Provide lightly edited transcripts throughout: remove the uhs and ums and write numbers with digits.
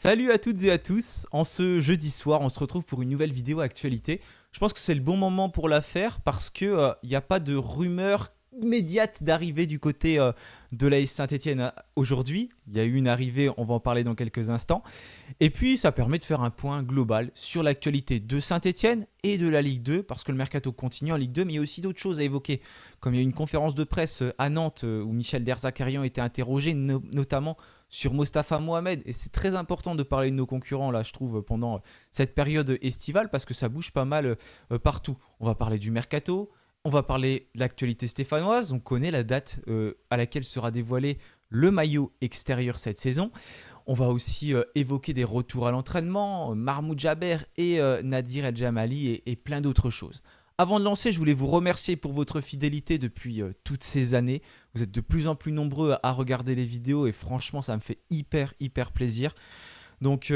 Salut à toutes et à tous, en ce jeudi soir on se retrouve pour une nouvelle vidéo actualité. Je pense que c'est le bon moment pour la faire parce que il n'y a pas de rumeur immédiate d'arrivée du côté de l'AS Saint-Etienne aujourd'hui. Il y a eu une arrivée, on va en parler dans quelques instants. Et puis ça permet de faire un point global sur l'actualité de Saint-Etienne et de la Ligue 2 parce que le mercato continue en Ligue 2 mais il y a aussi d'autres choses à évoquer. Comme il y a eu une conférence de presse à Nantes où Michel Derzakarian était interrogé notamment sur Mostafa Mohamed, et c'est très important de parler de nos concurrents là je trouve pendant cette période estivale parce que ça bouge pas mal partout. On va parler du mercato, on va parler de l'actualité stéphanoise, on connaît la date à laquelle sera dévoilé le maillot extérieur cette saison. On va aussi évoquer des retours à l'entraînement, Mahmoud Jaber et Nadir El Djamali et plein d'autres choses. Avant de lancer, je voulais vous remercier pour votre fidélité depuis toutes ces années. Vous êtes de plus en plus nombreux à regarder les vidéos et franchement, ça me fait hyper plaisir. Donc,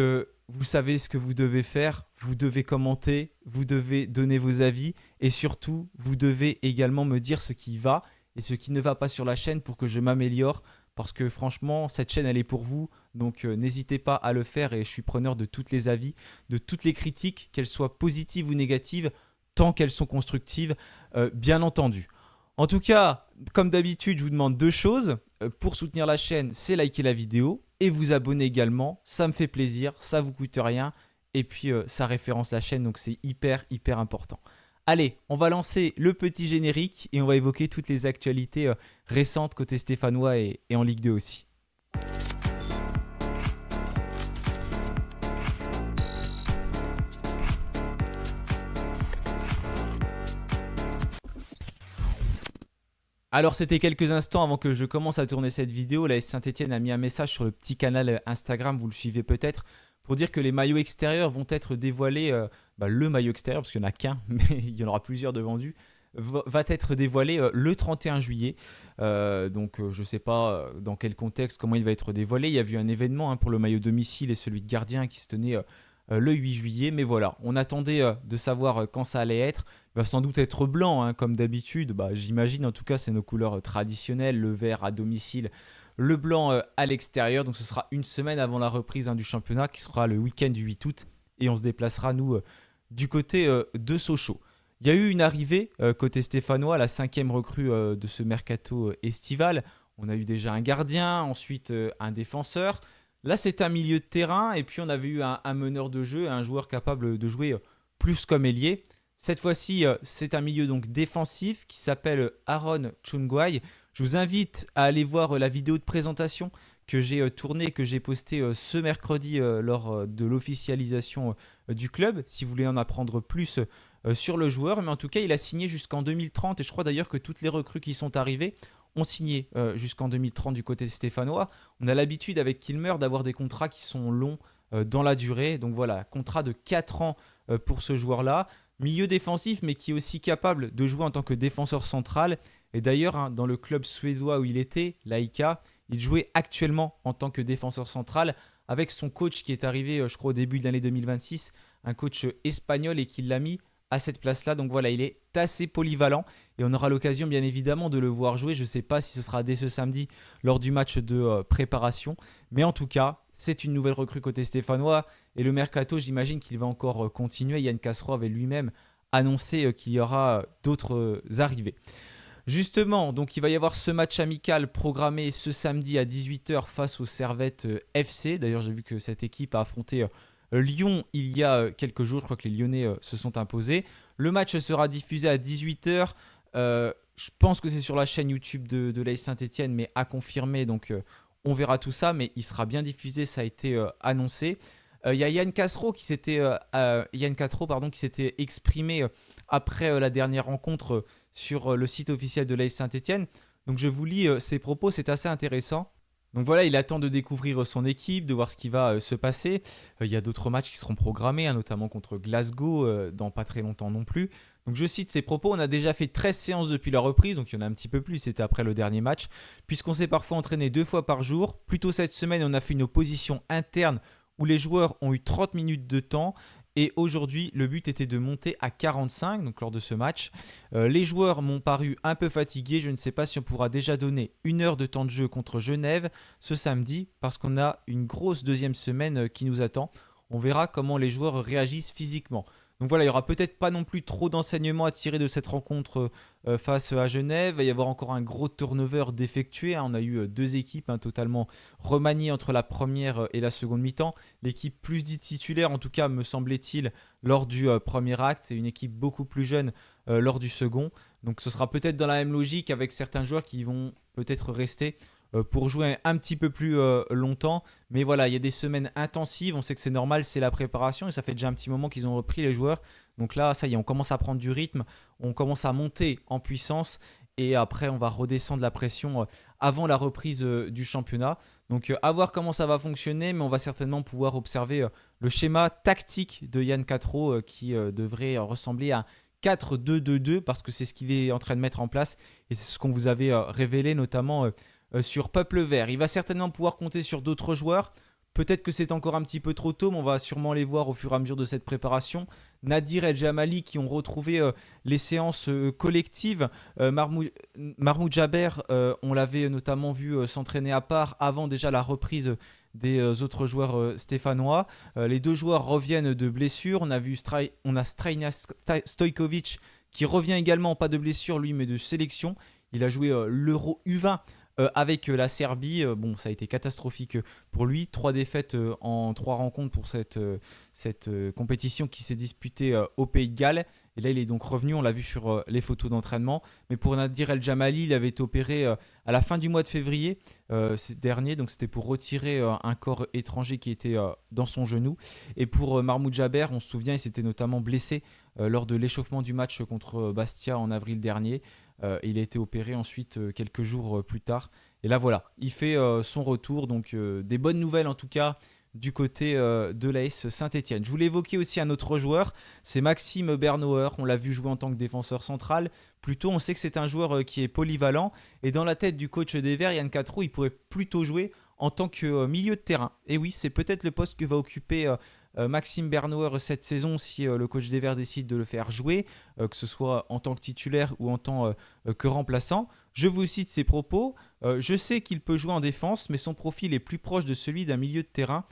vous savez ce que vous devez faire. Vous devez commenter, vous devez donner vos avis et surtout, vous devez également me dire ce qui va et ce qui ne va pas sur la chaîne pour que je m'améliore. Parce que franchement, cette chaîne, elle est pour vous. Donc, n'hésitez pas à le faire et je suis preneur de tous les avis, de toutes les critiques, qu'elles soient positives ou négatives, tant qu'elles sont constructives, bien entendu. En tout cas, comme d'habitude, je vous demande deux choses. Pour soutenir la chaîne, c'est liker la vidéo et vous abonner également. Ça me fait plaisir, ça vous coûte rien. Et puis, ça référence la chaîne, donc c'est hyper important. Allez, on va lancer le petit générique et on va évoquer toutes les actualités récentes côté stéphanois et en Ligue 2 aussi. Alors c'était quelques instants avant que je commence à tourner cette vidéo, l'AS Saint-Etienne a mis un message sur le petit canal Instagram, vous le suivez peut-être, pour dire que les maillots extérieurs vont être dévoilés, le maillot extérieur, parce qu'il n'y en a qu'un, mais il y en aura plusieurs de vendus, va être dévoilé le 31 juillet. Je ne sais pas dans quel contexte, comment il va être dévoilé. Il y a eu un événement pour le maillot domicile et celui de gardien qui se tenait le 8 juillet. Mais voilà, on attendait de savoir quand ça allait être. Il va sans doute être blanc, comme d'habitude. J'imagine, en tout cas, c'est nos couleurs traditionnelles. Le vert à domicile, le blanc à l'extérieur. Donc ce sera une semaine avant la reprise du championnat qui sera le week-end du 8 août. Et on se déplacera, nous, du côté de Sochaux. Il y a eu une arrivée côté stéphanois, la 5e recrue de ce mercato estival. On a eu déjà un gardien, ensuite un défenseur. Là, c'est un milieu de terrain et puis on avait eu un meneur de jeu, un joueur capable de jouer plus comme ailier. Cette fois-ci, c'est un milieu donc défensif qui s'appelle Aaron Chungwai. Je vous invite à aller voir la vidéo de présentation que j'ai tournée, que j'ai postée ce mercredi lors de l'officialisation du club, si vous voulez en apprendre plus sur le joueur. Mais en tout cas, il a signé jusqu'en 2030 et je crois d'ailleurs que toutes les recrues qui sont arrivées ont signé jusqu'en 2030 du côté stéphanois. On a l'habitude avec Kilmer d'avoir des contrats qui sont longs dans la durée. Donc voilà, contrat de 4 ans pour ce joueur-là. Milieu défensif, mais qui est aussi capable de jouer en tant que défenseur central. Et d'ailleurs, dans le club suédois où il était, l'AIK, il jouait actuellement en tant que défenseur central avec son coach qui est arrivé, je crois, au début de l'année 2026, un coach espagnol et qui l'a mis à cette place-là. Donc voilà, il est assez polyvalent et on aura l'occasion bien évidemment de le voir jouer. Je ne sais pas si ce sera dès ce samedi lors du match de préparation. Mais en tout cas, c'est une nouvelle recrue côté stéphanois. Et le mercato, j'imagine qu'il va encore continuer. Yann Castro avait lui-même annoncé qu'il y aura d'autres arrivées. Justement, donc il va y avoir ce match amical programmé ce samedi à 18h face au Servette FC. D'ailleurs, j'ai vu que cette équipe a affronté Lyon il y a quelques jours. Je crois que les Lyonnais se sont imposés. Le match sera diffusé à 18h. Je pense que c'est sur la chaîne YouTube de l'AS Saint-Etienne, mais à confirmer. Donc on verra tout ça, mais il sera bien diffusé. Ça a été annoncé. Il y a Yann Castro qui s'était exprimé après la dernière rencontre sur le site officiel de l'AS Saint-Etienne. Donc je vous lis ses propos, c'est assez intéressant. Donc voilà, il attend de découvrir son équipe, de voir ce qui va se passer. Il y a d'autres matchs qui seront programmés, notamment contre Glasgow, dans pas très longtemps non plus. Donc je cite ses propos, on a déjà fait 13 séances depuis la reprise, donc il y en a un petit peu plus, c'était après le dernier match, puisqu'on s'est parfois entraîné 2 fois par jour. Plus tôt cette semaine, on a fait une opposition interne où les joueurs ont eu 30 minutes de temps Et aujourd'hui, le but était de monter à 45, donc lors de ce match. Les joueurs m'ont paru un peu fatigués. Je ne sais pas si on pourra déjà donner 1 heure de temps de jeu contre Genève ce samedi, parce qu'on a une grosse deuxième semaine qui nous attend. On verra comment les joueurs réagissent physiquement. Donc voilà, il n'y aura peut-être pas non plus trop d'enseignements à tirer de cette rencontre face à Genève. Il va y avoir encore un gros turnover d'effectuer. On a eu 2 équipes totalement remaniées entre la première et la seconde mi-temps. L'équipe plus dite titulaire, en tout cas me semblait-il, lors du premier acte, et une équipe beaucoup plus jeune lors du second. Donc ce sera peut-être dans la même logique avec certains joueurs qui vont peut-être rester pour jouer un petit peu plus longtemps. Mais voilà, il y a des semaines intensives, on sait que c'est normal, c'est la préparation et ça fait déjà un petit moment qu'ils ont repris les joueurs. Donc là, ça y est, on commence à prendre du rythme, on commence à monter en puissance et après on va redescendre la pression avant la reprise du championnat. Donc à voir comment ça va fonctionner, mais on va certainement pouvoir observer le schéma tactique de Yann Cattereau qui devrait ressembler à 4-2-2-2 parce que c'est ce qu'il est en train de mettre en place et c'est ce qu'on vous avait révélé notamment sur Peuple Vert. Il va certainement pouvoir compter sur d'autres joueurs. Peut-être que c'est encore un petit peu trop tôt, mais on va sûrement les voir au fur et à mesure de cette préparation. Nadir El Jamali qui ont retrouvé les séances collectives. Mahmoud Jaber, on l'avait notamment vu s'entraîner à part avant déjà la reprise des autres joueurs stéphanois. Les 2 joueurs reviennent de blessure. On a Strajnia Stojkovic qui revient également, pas de blessure lui, mais de sélection. Il a joué l'Euro U20 avec la Serbie. Bon, ça a été catastrophique pour lui. 3 défaites en 3 rencontres pour cette compétition qui s'est disputée au Pays de Galles. Et là, il est donc revenu, on l'a vu sur les photos d'entraînement. Mais pour Nadir El Jamali, il avait été opéré à la fin du mois de février dernier. Donc c'était pour retirer un corps étranger qui était dans son genou. Et pour Mahmoud Jaber, on se souvient, il s'était notamment blessé lors de l'échauffement du match contre Bastia en avril dernier. Il a été opéré ensuite quelques jours plus tard. Et là voilà, il fait son retour. Donc des bonnes nouvelles en tout cas du côté de l'AS Saint-Etienne. Je voulais évoquer aussi un autre joueur, c'est Maxime Bernauer. On l'a vu jouer en tant que défenseur central. Plutôt, on sait que c'est un joueur qui est polyvalent. Et dans la tête du coach des Verts, Yann Cattereau, il pourrait plutôt jouer en tant que milieu de terrain. Et oui, c'est peut-être le poste que va occuper Maxime Bernauer cette saison si le coach des Verts décide de le faire jouer, que ce soit en tant que titulaire ou en tant que remplaçant. Je vous cite ses propos. Je sais qu'il peut jouer en défense, mais son profil est plus proche de celui d'un milieu de terrain.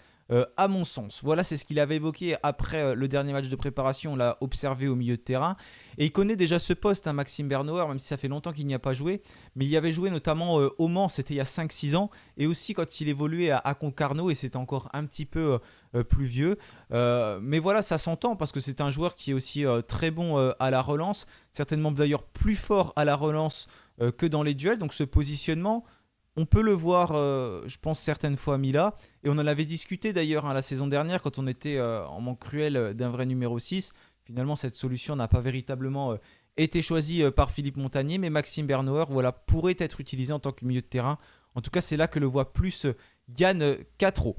À mon sens. Voilà, c'est ce qu'il avait évoqué après le dernier match de préparation. On l'a observé au milieu de terrain. Et il connaît déjà ce poste, Maxime Bernauer, même si ça fait longtemps qu'il n'y a pas joué. Mais il y avait joué notamment au Mans, c'était il y a 5-6 ans. Et aussi quand il évoluait à Concarneau, et c'était encore un petit peu plus vieux. Mais voilà, ça s'entend parce que c'est un joueur qui est aussi très bon à la relance. Certainement d'ailleurs plus fort à la relance que dans les duels. Donc ce positionnement, on peut le voir, je pense, certaines fois mis là. Et on en avait discuté d'ailleurs la saison dernière quand on était en manque cruel d'un vrai numéro 6. Finalement, cette solution n'a pas véritablement été choisie par Philippe Montagnier. Mais Maxime Bernauer voilà, pourrait être utilisé en tant que milieu de terrain. En tout cas, c'est là que le voit plus Yann Cattereau.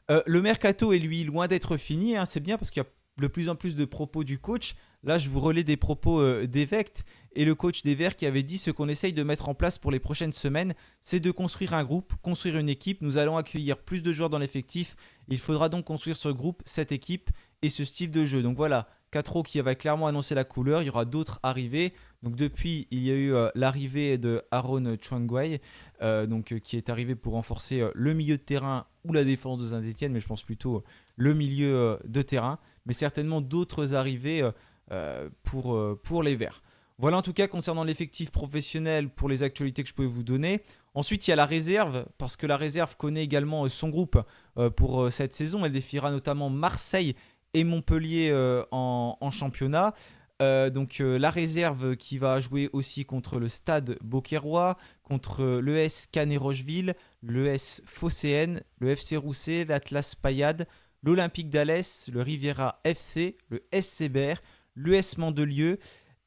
Le mercato est lui loin d'être fini. C'est bien parce qu'il y a de plus en plus de propos du coach. Là, je vous relais des propos d'Evect et le coach des Verts qui avait dit ce qu'on essaye de mettre en place pour les prochaines semaines, c'est de construire un groupe, construire une équipe. Nous allons accueillir plus de joueurs dans l'effectif. Il faudra donc construire ce groupe, cette équipe et ce style de jeu. Donc voilà, Cattereau qui va clairement annoncer la couleur. Il y aura d'autres arrivées. Donc depuis, il y a eu l'arrivée de Aaron Chuangwei, qui est arrivé pour renforcer le milieu de terrain ou la défense de Saint-Etienne, mais je pense plutôt le milieu de terrain. Mais certainement d'autres arrivées pour les Verts. Voilà en tout cas concernant l'effectif professionnel pour les actualités que je pouvais vous donner. Ensuite, il y a la réserve, parce que la réserve connaît également son groupe pour cette saison. Elle défiera notamment Marseille et Montpellier en championnat. La réserve qui va jouer aussi contre le Stade Beauquerrois, contre l'ES Canet-Rocheville, l'ES Phocéenne, le FC Rousset, l'Atlas Payade, l'Olympique d'Alès, le Riviera FC, le SC Berre, l'US Mandelieu.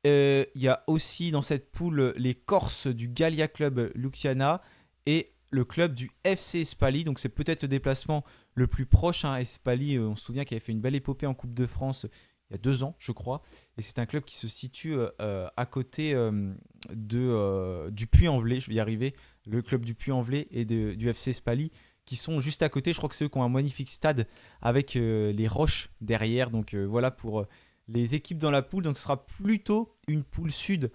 Il y a aussi dans cette poule les Corses du Gallia Club Luciana et le club du FC Espali. Donc c'est peut-être le déplacement le plus proche. Espali, on se souvient qu'il avait fait une belle épopée en Coupe de France il y a 2 ans, je crois. Et c'est un club qui se situe à côté du Puy-en-Velay. Je vais y arriver. Le club du Puy-en-Velay et du FC Espali qui sont juste à côté. Je crois que c'est eux qui ont un magnifique stade avec les roches derrière. Donc voilà pour les équipes dans la poule. Donc ce sera plutôt une poule sud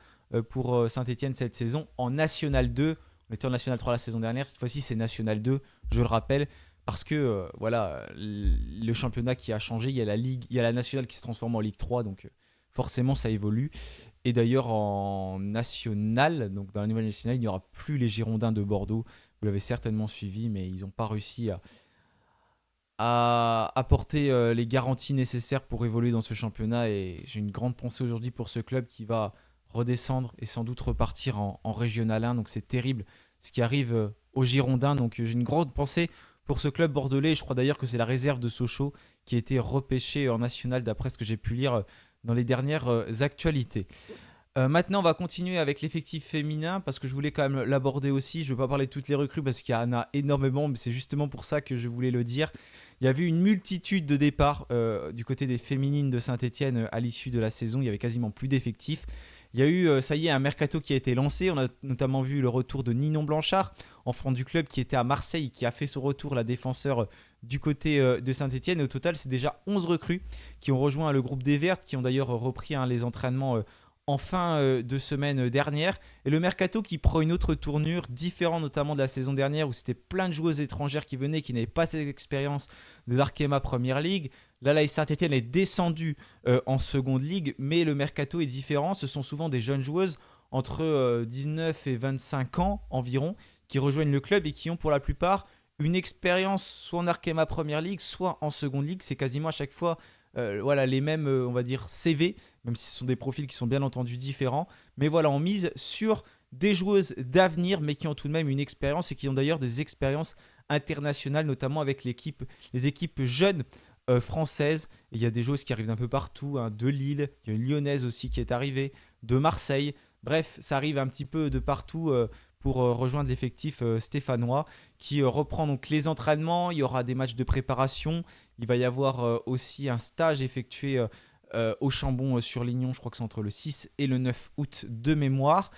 pour Saint-Etienne cette saison en National 2. On était en National 3 la saison dernière. Cette fois-ci, c'est National 2, je le rappelle. Parce que voilà, le championnat qui a changé, il y a la Ligue, il y a la Nationale qui se transforme en Ligue 3. Donc forcément, ça évolue. Et d'ailleurs, en National, donc dans la nouvelle Nationale, il n'y aura plus les Girondins de Bordeaux. Vous l'avez certainement suivi, mais ils n'ont pas réussi à apporter les garanties nécessaires pour évoluer dans ce championnat. Et j'ai une grande pensée aujourd'hui pour ce club qui va redescendre et sans doute repartir en Régional 1. Donc c'est terrible ce qui arrive aux Girondins. Donc j'ai une grande pensée pour ce club bordelais. Je crois d'ailleurs que c'est la réserve de Sochaux qui a été repêchée en National d'après ce que j'ai pu lire dans les dernières actualités. Maintenant, on va continuer avec l'effectif féminin parce que je voulais quand même l'aborder aussi. Je ne vais pas parler de toutes les recrues parce qu'il y en a énormément, mais c'est justement pour ça que je voulais le dire. Il y avait une multitude de départs du côté des féminines de Saint-Etienne à l'issue de la saison. Il y avait quasiment plus d'effectifs. Il y a eu, ça y est, un mercato qui a été lancé. On a notamment vu le retour de Ninon Blanchard, enfant du club qui était à Marseille, qui a fait son retour, la défenseur du côté de Saint-Etienne. Et au total, c'est déjà 11 recrues qui ont rejoint le groupe des Vertes, qui ont d'ailleurs repris les entraînements en fin de semaine dernière. Et le mercato qui prend une autre tournure, différent notamment de la saison dernière où c'était plein de joueuses étrangères qui venaient, qui n'avaient pas cette expérience de l'Arkema Premier League. Là, l'AS Saint-Etienne est descendu en seconde ligue, mais le mercato est différent. Ce sont souvent des jeunes joueuses entre 19 et 25 ans environ qui rejoignent le club et qui ont pour la plupart une expérience soit en Arkema Premier League, soit en seconde ligue. C'est quasiment à chaque fois voilà, les mêmes, on va dire, CV, même si ce sont des profils qui sont bien entendu différents. Mais voilà, on mise sur des joueuses d'avenir, mais qui ont tout de même une expérience et qui ont d'ailleurs des expériences internationales, notamment avec les équipes jeunes françaises. Et il y a des joueuses qui arrivent d'un peu partout, de Lille, il y a une Lyonnaise aussi qui est arrivée, de Marseille. Bref, ça arrive un petit peu de partout pour rejoindre l'effectif stéphanois qui reprend donc les entraînements. Il y aura des matchs de préparation. Il va y avoir aussi un stage effectué au Chambon sur Lignon. Je crois que c'est entre le 6 et le 9 août de mémoire.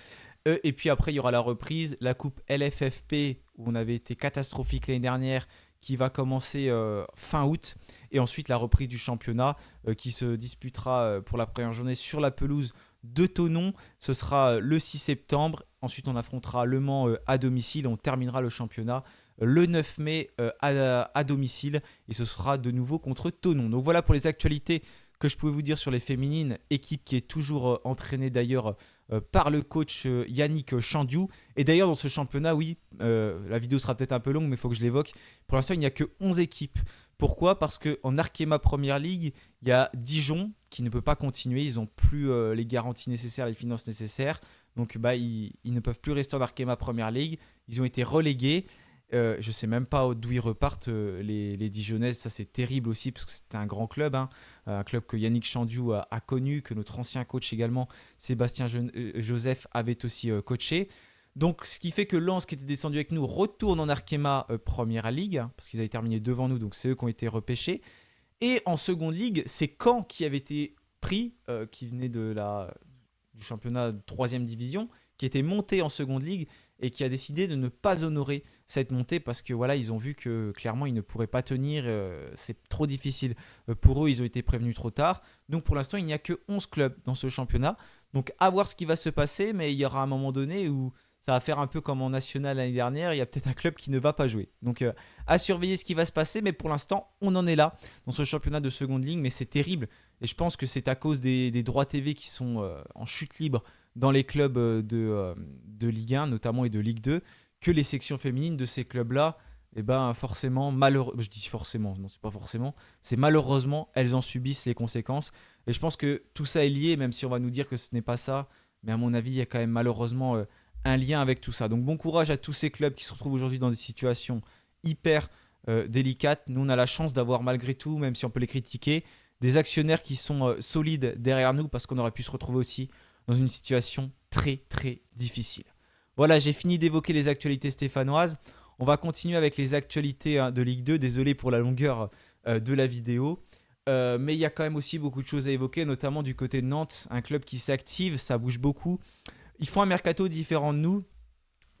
Et puis après, il y aura la reprise, la coupe LFFP où on avait été catastrophique l'année dernière qui va commencer fin août. Et ensuite, la reprise du championnat qui se disputera pour la première journée sur la pelouse de Thonon. Ce sera le 6 septembre. Ensuite, on affrontera Le Mans à domicile. On terminera le championnat le 9 mai à domicile. Et ce sera de nouveau contre Thonon. Donc voilà pour les actualités que je pouvais vous dire sur les féminines. Équipe qui est toujours entraînée d'ailleurs par le coach Yannick Chandiou. Et d'ailleurs, dans ce championnat, oui, la vidéo sera peut-être un peu longue, mais il faut que je l'évoque. Pour l'instant, il n'y a que 11 équipes. Pourquoi ? Parce qu'en Arkema Premier League, il y a Dijon qui ne peut pas continuer. Ils n'ont plus les garanties nécessaires, les finances nécessaires. Donc, ils ne peuvent plus rester en Arkema Premier League. Ils ont été relégués. Je ne sais même pas d'où ils repartent, les Dijonnaises. Ça, c'est terrible aussi parce que c'était un grand club. Un club que Yannick Chandiou a connu, que notre ancien coach également, Sébastien Joseph, avait aussi coaché. Donc, ce qui fait que Lens, qui était descendu avec nous, retourne en Arkema Première Ligue, parce qu'ils avaient terminé devant nous, donc c'est eux qui ont été repêchés. Et en seconde ligue, c'est Caen qui avait été pris, qui venait du championnat de 3e division, qui était monté en seconde ligue et qui a décidé de ne pas honorer cette montée parce que voilà, ils ont vu que clairement ils ne pourraient pas tenir, c'est trop difficile pour eux, ils ont été prévenus trop tard. Donc pour l'instant, il n'y a que 11 clubs dans ce championnat. Donc à voir ce qui va se passer, mais il y aura un moment donné où ça va faire un peu comme en national l'année dernière, il y a peut-être un club qui ne va pas jouer. Donc à surveiller ce qui va se passer, mais pour l'instant, on en est là dans ce championnat de seconde ligue, mais c'est terrible. Et je pense que c'est à cause des droits TV qui sont en chute libre dans les clubs de Ligue 1 notamment et de Ligue 2, que les sections féminines de ces clubs-là, forcément, je dis forcément, non c'est pas forcément, c'est malheureusement, elles en subissent les conséquences. Et je pense que tout ça est lié, même si on va nous dire que ce n'est pas ça, mais à mon avis, il y a quand même malheureusement un lien avec tout ça. Donc bon courage à tous ces clubs qui se retrouvent aujourd'hui dans des situations hyper délicates. Nous, on a la chance d'avoir malgré tout, même si on peut les critiquer, des actionnaires qui sont solides derrière nous parce qu'on aurait pu se retrouver aussi dans une situation très très difficile. Voilà, j'ai fini d'évoquer les actualités stéphanoises. On va continuer avec les actualités de Ligue 2. Désolé pour la longueur de la vidéo. Mais il y a quand même aussi beaucoup de choses à évoquer, notamment du côté de Nantes, un club qui s'active, ça bouge beaucoup. Ils font un mercato différent de nous.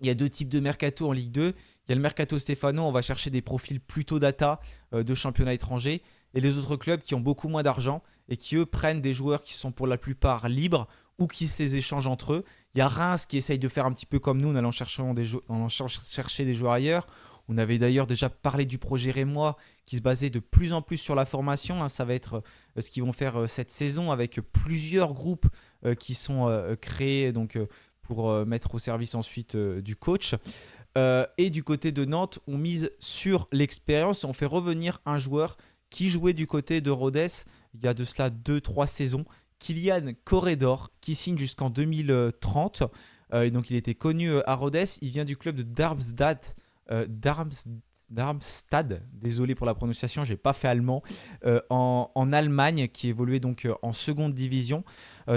Il y a deux types de mercato en Ligue 2. Il Il y a le Mercato Stefano, on va chercher des profils plutôt data de championnats étrangers. Et les autres clubs qui ont beaucoup moins d'argent et qui, eux, prennent des joueurs qui sont pour la plupart libres ou qui se les échangent entre eux. Il y a Reims qui essaye de faire un petit peu comme nous en allant chercher des joueurs ailleurs. On avait d'ailleurs déjà parlé du projet rémois qui se basait de plus en plus sur la formation. Ça va être ce qu'ils vont faire cette saison avec plusieurs groupes qui sont créés donc, pour mettre au service ensuite du coach. Et du côté de Nantes, on mise sur l'expérience et on fait revenir un joueur qui jouait du côté de Rodez il y a de cela 2-3 saisons, Kylian Corredor, qui signe jusqu'en 2030. Et donc il était connu à Rodez. Il vient du club de Darmstadt. Darmstadt, désolé pour la prononciation, j'ai pas fait allemand, en Allemagne, qui évoluait donc en seconde division.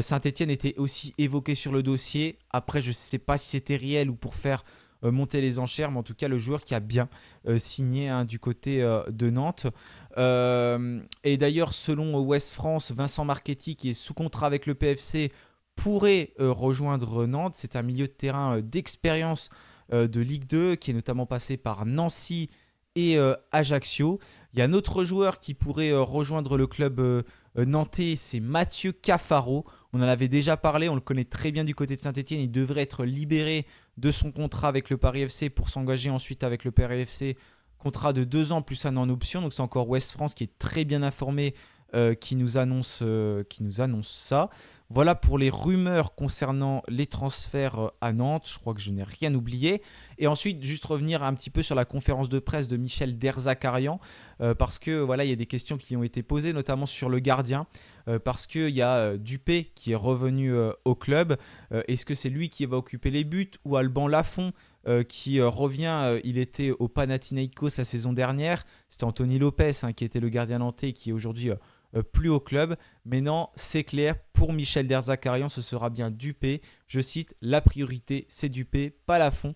Saint-Etienne était aussi évoqué sur le dossier. Après, je ne sais pas si c'était réel ou pour faire monter les enchères, mais en tout cas le joueur qui a bien signé du côté de Nantes. Et d'ailleurs, selon Ouest France, Vincent Marchetti, qui est sous contrat avec le PFC, pourrait rejoindre Nantes. C'est un milieu de terrain d'expérience de Ligue 2 qui est notamment passé par Nancy et Ajaccio. Il y a un autre joueur qui pourrait rejoindre le club nantais, c'est Mathieu Cafaro. On en avait déjà parlé, on le connaît très bien du côté de Saint-Etienne. Il devrait être libéré de son contrat avec le Paris FC pour s'engager ensuite avec le Paris FC. Contrat de 2 ans plus 1 an en option. Donc c'est encore Ouest France qui est très bien informé, qui nous annonce ça. Voilà pour les rumeurs concernant les transferts à Nantes. Je crois que je n'ai rien oublié. Et ensuite, juste revenir un petit peu sur la conférence de presse de Michel Derzakarian, parce que voilà, il y a des questions qui ont été posées, notamment sur le gardien, parce qu'il y a Dupé qui est revenu au club. Est-ce que c'est lui qui va occuper les buts ou Alban Lafont qui revient, il était au Panathinaikos la saison dernière. C'était Anthony Lopez qui était le gardien nantais et qui est aujourd'hui plus au club. Mais non, c'est clair, pour Michel Derzakarian, ce sera bien Dupé. Je cite, la priorité, c'est Dupé, pas Lafont.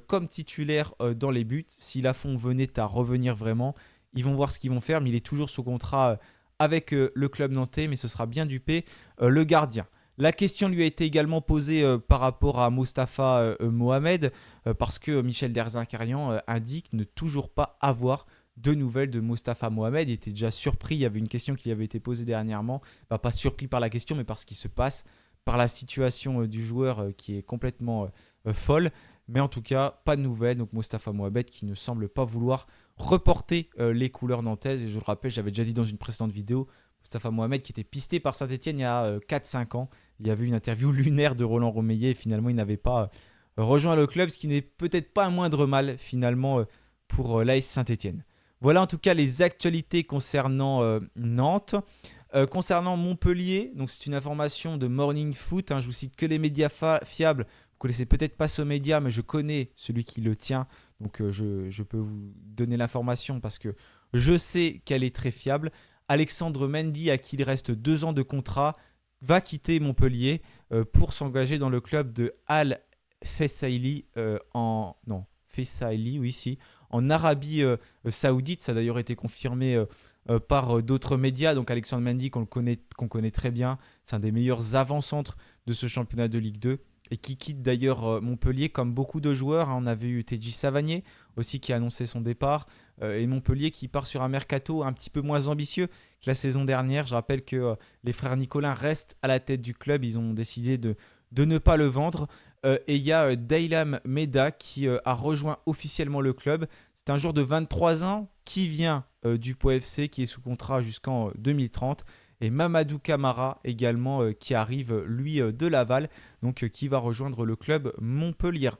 Comme titulaire dans les buts, si Lafont venait à revenir vraiment, ils vont voir ce qu'ils vont faire, mais il est toujours sous contrat avec le club nantais, mais ce sera bien Dupé, le gardien. La question lui a été également posée par rapport à Mostafa Mohamed, parce que Michel Derzakarian indique ne toujours pas avoir de nouvelles de Mostafa Mohamed. Il était déjà surpris, il y avait une question qui lui avait été posée dernièrement, pas surpris par la question, mais par ce qui se passe, par la situation du joueur qui est complètement folle. Mais en tout cas, pas de nouvelles. Donc Mostafa Mohamed qui ne semble pas vouloir reporter les couleurs nantaises. Et je le rappelle, j'avais déjà dit dans une précédente vidéo, Mostafa Mohamed qui était pisté par Saint-Etienne il y a 4-5 ans. Il y avait une interview lunaire de Roland Romeillet et finalement il n'avait pas rejoint le club, ce qui n'est peut-être pas un moindre mal finalement pour l'AS Saint-Etienne. Voilà en tout cas les actualités concernant Nantes. Concernant Montpellier, donc c'est une information de Morning Foot, je vous cite que les médias fiables. Vous connaissez peut-être pas ce média, mais je connais celui qui le tient, donc je peux vous donner l'information parce que je sais qu'elle est très fiable. Alexandre Mendy, à qui il reste 2 ans de contrat, va quitter Montpellier pour s'engager dans le club de Al Fessaili en Arabie Saoudite. Ça a d'ailleurs été confirmé par d'autres médias. Donc Alexandre Mendy, qu'on connaît très bien, c'est un des meilleurs avant-centres de ce championnat de Ligue 2 et qui quitte d'ailleurs Montpellier comme beaucoup de joueurs. On avait eu Teddy Savanier aussi qui a annoncé son départ et Montpellier qui part sur un mercato un petit peu moins ambitieux que la saison dernière. Je rappelle que les frères Nicolin restent à la tête du club. Ils ont décidé de ne pas le vendre. Et il y a Daylam Meda qui a rejoint officiellement le club. C'est un joueur de 23 ans qui vient du Pau FC, qui est sous contrat jusqu'en 2030. Et Mamadou Camara également qui arrive lui de Laval, donc qui va rejoindre le club Montpellier.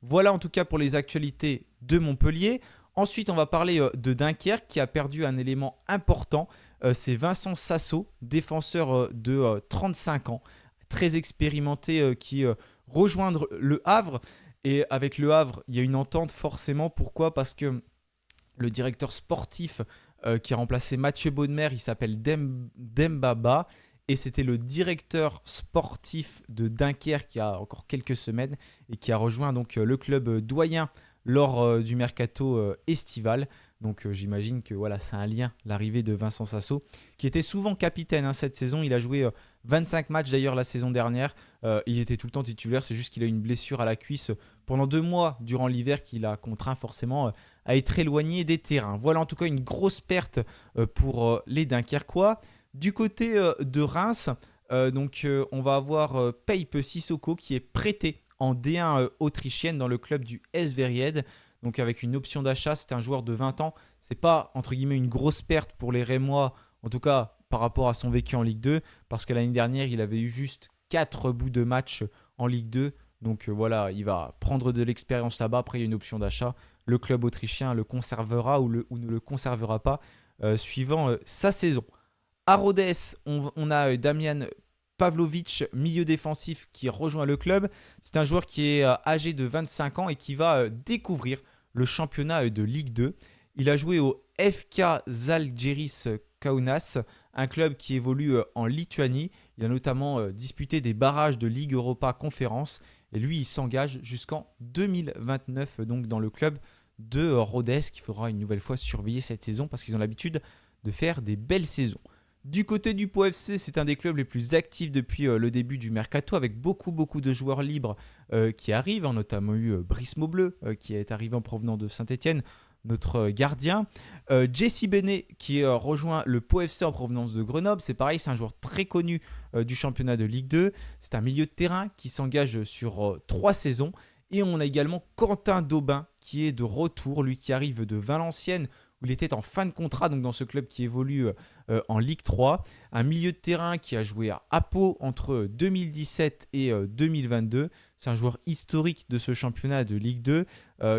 Voilà en tout cas pour les actualités de Montpellier. Ensuite, on va parler de Dunkerque qui a perdu un élément important. C'est Vincent Sasso, défenseur de 35 ans, très expérimenté qui rejoindre le Havre. Et avec le Havre, il y a une entente forcément. Pourquoi ? Parce que le directeur sportif qui a remplacé Mathieu Baudemer, il s'appelle Dembaba. Et c'était le directeur sportif de Dunkerque il y a encore quelques semaines et qui a rejoint donc le club doyen lors du mercato estival. Donc j'imagine que voilà, c'est un lien, l'arrivée de Vincent Sasso, qui était souvent capitaine cette saison. Il a joué 25 matchs d'ailleurs la saison dernière. Il était tout le temps titulaire, c'est juste qu'il a eu une blessure à la cuisse pendant 2 mois durant l'hiver qui l'a contraint forcément à être éloigné des terrains. Voilà en tout cas une grosse perte pour les Dunkerquois. Du côté de Reims, on va avoir Peipe Sissoko qui est prêté en D1 autrichienne dans le club du SV Ried. Donc avec une option d'achat, c'est un joueur de 20 ans. C'est pas entre guillemets une grosse perte pour les Rémois, en tout cas par rapport à son vécu en Ligue 2, parce que l'année dernière, il avait eu juste 4 bouts de match en Ligue 2. Donc voilà, il va prendre de l'expérience là-bas. Après, il y a une option d'achat. Le club autrichien le conservera ou ne le conservera pas suivant sa saison. À Rodez, on a Damian Pavlovic, milieu défensif, qui rejoint le club. C'est un joueur qui est âgé de 25 ans et qui va découvrir le championnat de Ligue 2. Il a joué au FK Žalgiris Kaunas, un club qui évolue en Lituanie. Il a notamment disputé des barrages de Ligue Europa Conférence. Et lui, il s'engage jusqu'en 2029 donc dans le club de Rodez, qu'il faudra une nouvelle fois surveiller cette saison parce qu'ils ont l'habitude de faire des belles saisons. Du côté du Pau FC, c'est un des clubs les plus actifs depuis le début du mercato, avec beaucoup de joueurs libres qui arrivent. On a notamment eu Brice Maubleu qui est arrivé en provenant de Saint-Etienne, notre gardien. Jesse Benet qui rejoint le Pau FC en provenance de Grenoble. C'est pareil, c'est un joueur très connu du championnat de Ligue 2. C'est un milieu de terrain qui s'engage sur 3 saisons. Et on a également Quentin Daubin qui est de retour, lui qui arrive de Valenciennes, où il était en fin de contrat, donc dans ce club qui évolue en Ligue 3. Un milieu de terrain qui a joué à Pau entre 2017 et 2022. C'est un joueur historique de ce championnat de Ligue 2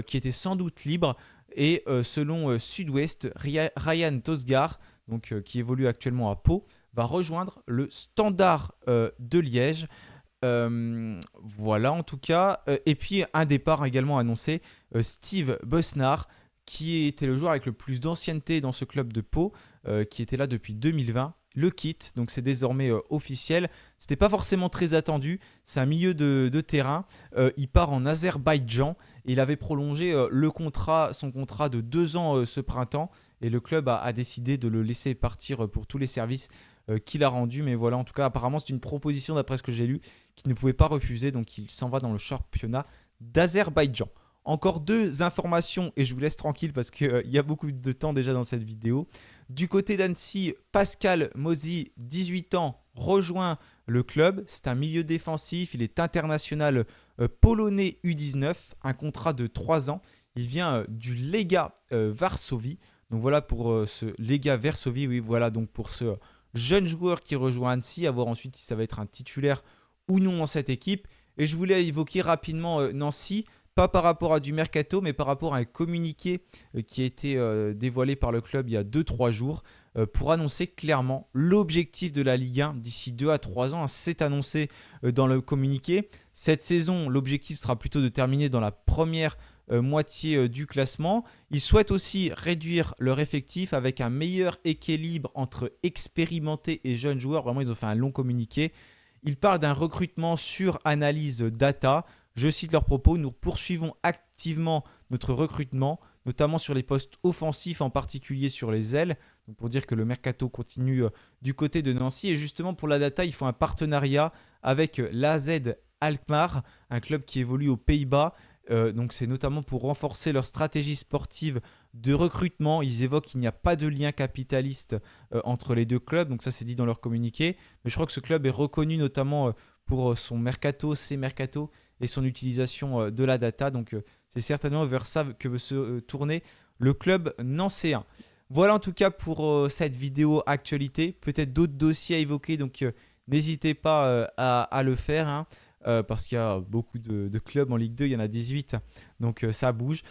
qui était sans doute libre. Et selon Sud-Ouest, Ryan Tosgar, qui évolue actuellement à Pau, va rejoindre le Standard de Liège. Voilà en tout cas. Et puis un départ également annoncé, Steve Besnard, qui était le joueur avec le plus d'ancienneté dans ce club de Pau, qui était là depuis 2020, le quitte, donc c'est désormais officiel. C'était pas forcément très attendu, c'est un milieu de terrain, il part en Azerbaïdjan, et il avait prolongé son contrat de 2 ans ce printemps, et le club a décidé de le laisser partir pour tous les services qu'il a rendus, mais voilà, en tout cas apparemment c'est une proposition d'après ce que j'ai lu, qu'il ne pouvait pas refuser, donc il s'en va dans le championnat d'Azerbaïdjan. Encore 2 informations et je vous laisse tranquille parce qu'il y a beaucoup de temps déjà dans cette vidéo. Du côté d'Annecy, Pascal Mozy, 18 ans, rejoint le club. C'est un milieu défensif, il est international polonais U19, un contrat de 3 ans. Il vient du Lega Varsovie. Donc voilà pour ce Lega Varsovie, oui voilà donc pour ce jeune joueur qui rejoint Annecy, à voir ensuite si ça va être un titulaire ou non dans cette équipe. Et je voulais évoquer rapidement Nancy. Pas par rapport à du mercato, mais par rapport à un communiqué qui a été dévoilé par le club il y a 2-3 jours pour annoncer clairement l'objectif de la Ligue 1 d'ici 2 à 3 ans. C'est annoncé dans le communiqué. Cette saison, l'objectif sera plutôt de terminer dans la première moitié du classement. Ils souhaitent aussi réduire leur effectif avec un meilleur équilibre entre expérimentés et jeunes joueurs. Vraiment, ils ont fait un long communiqué. Ils parlent d'un recrutement sur analyse data. Je cite leurs propos, nous poursuivons activement notre recrutement, notamment sur les postes offensifs, en particulier sur les ailes. Donc pour dire que le mercato continue du côté de Nancy. Et justement pour la data, ils font un partenariat avec l'AZ Alkmaar, un club qui évolue aux Pays-Bas. Donc c'est notamment pour renforcer leur stratégie sportive de recrutement. Ils évoquent qu'il n'y a pas de lien capitaliste entre les 2 clubs. Donc ça c'est dit dans leur communiqué. Mais je crois que ce club est reconnu notamment pour son mercato, ses mercatos et son utilisation de la data. Donc c'est certainement vers ça que veut se tourner le club nancéen. Voilà en tout cas pour cette vidéo actualité. Peut-être d'autres dossiers à évoquer, donc n'hésitez pas à le faire. Hein, parce qu'il y a beaucoup de clubs en Ligue 2, il y en a 18, donc ça bouge.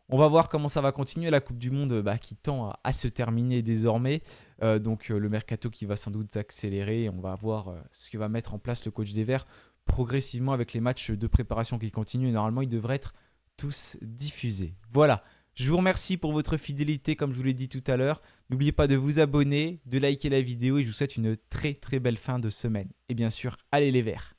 On va voir comment ça va continuer, la Coupe du Monde qui tend à se terminer désormais. Donc le mercato qui va sans doute s'accélérer. On va voir ce que va mettre en place le coach des Verts progressivement avec les matchs de préparation qui continuent. Et normalement, ils devraient être tous diffusés. Voilà, je vous remercie pour votre fidélité comme je vous l'ai dit tout à l'heure. N'oubliez pas de vous abonner, de liker la vidéo et je vous souhaite une très belle fin de semaine. Et bien sûr, allez les Verts!